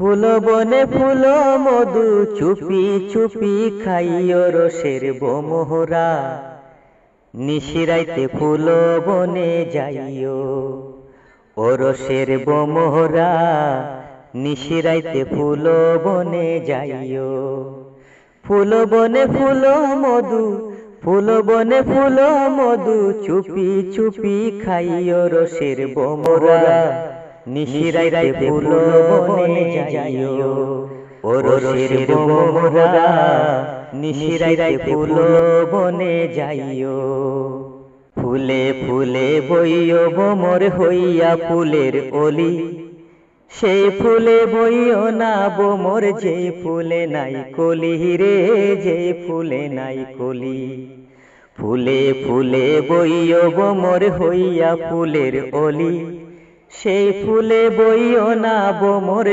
ফুল বনে ফুল মধু চুপি চুপি খাইও রসের বোমোহরা, নিশিরাইতে ফুল বনে যাইও ও রসের বোমোহরা, নিশিরাইতে ফুল বনে যাইও। ফুল বনে ফুল মধু, ফুল বনে ফুল মধু চুপি চুপি খাইও রসের বোমোহরা, নিশিরাইতে ফুল বনে যাইও ও রসের বোমোহরা, নিশিরাইতে ফুল বনে যাইও। ফুলে ফুলে বইও বোমর হইয়া ফুলের অলি, সেই ফুলে বইও না বোমর যে ফুলে নাই কলি রে, যে ফুলে নাই কলি। ফুলে ফুলে বইও বোমর হইয়া ফুলের অলি, সেই ফুলে বইও না বোমর